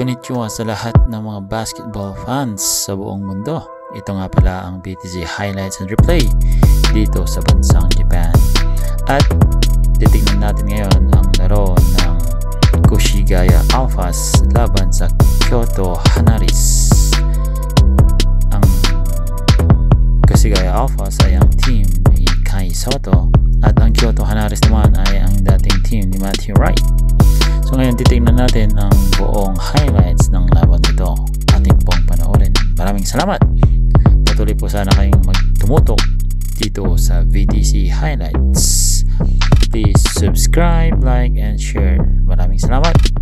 Konnichiwa sa lahat ng mga basketball fans sa buong mundo. Ito nga pala ang BTG Highlights and Replay dito sa bansang Japan. At titingnan natin ngayon ang laro ng Koshigaya Alphas laban sa Kyoto Hanaris. Ang Koshigaya Alphas ay ang team ni Kai Soto at ang Kyoto Hanaris naman ay ang dating team ni Matthew Wright. So ngayon titingnan natin ang buong highlights ng laban nito. Ating pong panoorin. Maraming salamat. Patuloy po sana kayong magtumutok dito sa VTC Highlights. Please subscribe, like, and share. Maraming salamat.